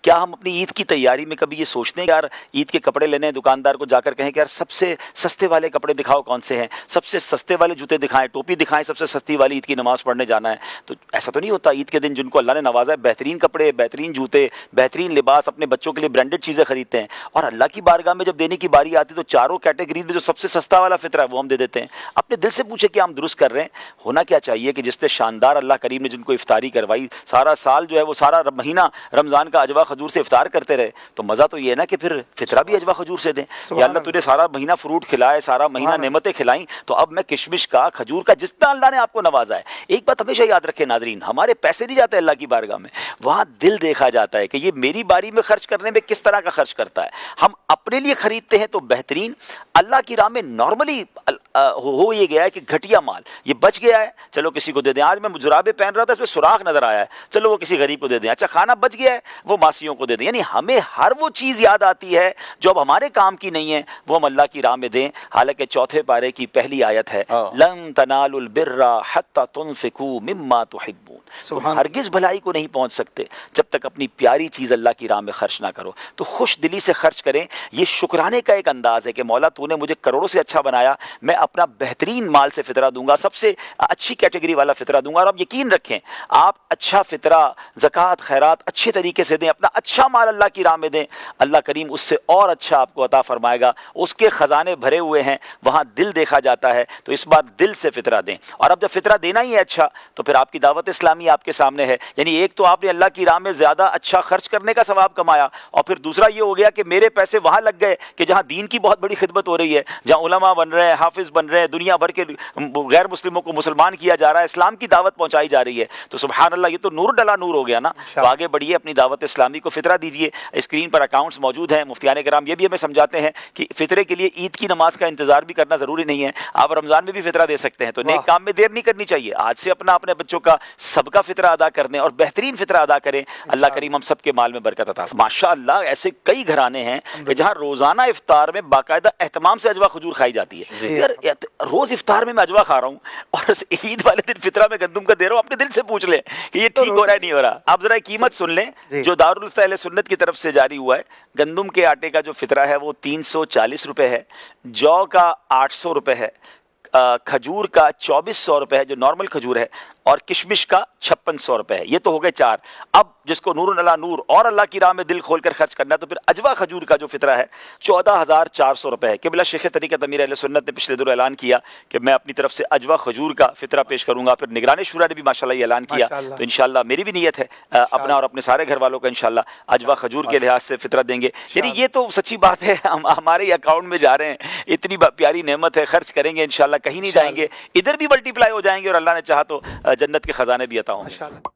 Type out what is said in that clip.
کیا ہم اپنی عید کی تیاری میں کبھی یہ سوچتے ہیں کہ یار عید کے کپڑے لینے ہیں، دکاندار کو جا کر کہیں کہ یار سب سے سستے والے کپڑے دکھاؤ کون سے ہیں، سب سے سستے والے جوتے دکھائیں، ٹوپی دکھائیں، سب سے سستی والی عید کی نماز پڑھنے جانا ہے؟ تو ایسا تو نہیں ہوتا. عید کے دن جن کو اللہ نے نوازا ہے بہترین کپڑے، بہترین جوتے، بہترین لباس، اپنے بچوں کے لیے برانڈڈ چیزیں خریدتے ہیں، اور اللہ کی بارگاہ میں جب دینے کی باری آتی تو چاروں کیٹیگریز میں جو سب سے سستا والا فطرہ ہے وہ ہم دے دیتے ہیں. اپنے دل سے پوچھے کہ ہم درست کر رہے ہیں؟ ہونا کیا چاہیے کہ جس سے شاندار اللہ کریم نے جن کو افطاری کروائی، سارا سال جو ہے وہ سارا مہینہ رمضان کا اجوا کھجور سے افطار کرتے رہے، تو مزہ تو یہ ہے نا کہ پھر فطرہ بھی اجوا کھجور سے دیں. یا اللہ تجھے سارا مہینہ فروٹ کھلائے، سارا مہینہ نعمتیں کھلائیں، تو اب میں کشمش کا، کھجور کا، جتنا اللہ نے آپ کو نوازا ہے. ایک بات ہمیشہ یاد رکھے ناظرین، ہمارے پیسے نہیں جاتے اللہ کی بارگاہ میں، وہاں دل دیکھا جاتا ہے کہ یہ میری باری میں خرچ کرنے میں کس طرح کا خرچ کرتا ہے. ہم اپنے لیے خریدتے ہیں تو بہترین، اللہ کی راہ میں نارملی ہو یہ گیا ہے کہ گھٹیا مال یہ بچ گیا ہے، چلو کسی کو دے دیں. آج میں جرابے پہن رہا تھا، اس میں سوراخ نظر آیا ہے، چلو وہ کسی غریب کو دے دیں. اچھا کھانا بچ گیا ہے، وہ ماسیوں کو دے دیں. یعنی ہمیں ہر وہ چیز یاد آتی ہے جو اب ہمارے کام کی نہیں ہے، وہ ہم اللہ کی راہ میں دیں. حالانکہ چوتھے پارے کی پہلی آیت ہے لن تنالوا البر حتى تنفقوا مما تحبون. تم ہرگز بھلائی کو نہیں پہنچ سکتے جب تک اپنی پیاری چیز اللہ کی راہ میں خرچ نہ کرو. تو خوش دلی سے خرچ کریں. یہ شکرانے کا ایک انداز ہے کہ مولا تو نے مجھے کروڑوں سے اچھا بنایا، میں اپنا بہترین مال سے فطرہ دوں گا، سب سے اچھی کیٹیگری والا فطرہ دوں گا. اور آپ یقین رکھیں، آپ اچھا فطرہ، زکوٰۃ، خیرات اچھے طریقے سے دیں، اپنا اچھا مال اللہ کی راہ میں دیں، اللہ کریم اس سے اور اچھا آپ کو عطا فرمائے گا. اس کے خزانے بھرے ہوئے ہیں، وہاں دل دیکھا جاتا ہے. تو اس بار دل سے فطرہ دیں. اور اب جب فطرہ دینا ہی ہے اچھا، تو پھر آپ کی دعوت اسلامی آپ کے سامنے ہے. یعنی ایک تو آپ نے اللہ کی راہ میں زیادہ اچھا خرچ کرنے کا ثواب کمایا، اور پھر دوسرا یہ ہو گیا کہ میرے پیسے وہاں لگ گئے کہ جہاں دین کی بہت بڑی خدمت ہو رہی ہے، جہاں علماء بن رہے ہیں، حافظ بن رہے ہیں، دنیا بھر کے غیر مسلموں کو مسلمان کیا جا رہا ہے، اسلام کی دعوت پہنچائی جا رہی ہے. تو سبحان اللہ، یہ تو نور ڈلا نور ہو گیا نا. تو آگے بڑھیے، اپنی دعوت اسلامی کو فطرہ دیجیے. اسکرین پر اکاؤنٹس موجود ہیں. مفتیان کرام یہ بھی ہمیں سمجھاتے ہیں کہ فطرے کے لیے عید کی نماز کا انتظار بھی کرنا ضروری نہیں ہے، آپ رمضان میں بھی فطرہ دے سکتے ہیں. تو نیک کام میں دیر نہیں کرنی چاہیے. آج سے اپنے بچوں کا سب کا فطرہ ادا کر دیں اور بہترین فطرہ ادا کریں. اللہ کریم ہم سب کے مال میں برکت عطا فرمائے. ماشاء اللہ ایسے کئی گھرانے ہیں کہ جہاں روزانہ افطار میں باقاعدہ اہتمام سے اجوا کھجور کھائی جاتی ہے. یار روز افطار میں اجوا کھا رہا ہوں اور عید والے دن فطرہ میں گندم کا دے رہا ہوں. اپنے دل سے پوچھ لیں کہ یہ ٹھیک ہو رہا ہے نہیں ہو رہا. آپ ذرا قیمت سن لیں جو دارالفتا اہل سنت کی طرف سے جاری ہوا ہے. گندم کے آٹے کا جو فطرہ ہے وہ 340 روپے ہے، جو کا 800 روپے ہے، کھجور کا 2400 روپے ہے جو نارمل کھجور ہے، اور کشمش کا 5600 روپے ہے. یہ تو ہو گئے 4. اب جس کو نور علی نور اور اللہ کی راہ میں دل کھول کر خرچ کرنا ہے تو پھر اجوا کھجور کا جو فطرہ ہے 14400 روپے ہے. قبلہ شیخ طریقت امیر اہل سنت نے پچھلے دنوں اعلان کیا کہ میں اپنی طرف سے اجوا کھجور کا فطرہ پیش کروں گا. پھر نگران شورا نے بھی ماشاءاللہ یہ اعلان کیا. تو انشاءاللہ میری بھی نیت ہے اپنا اور اپنے سارے گھر والوں کا انشاءاللہ اجوا کھجور کے لحاظ سے فطرہ دیں گے. یعنی یہ تو سچی بات ہے، ہمارے اکاؤنٹ میں جا رہے ہیں، اتنی پیاری نعمت ہے، خرچ کریں گے انشاءاللہ کہیں نہیں جائیں گے، ادھر بھی ملٹی پلائی ہو جائیں گے، اور اللہ نے چاہا تو جنت کے خزانے بھی عطا ہوں گے.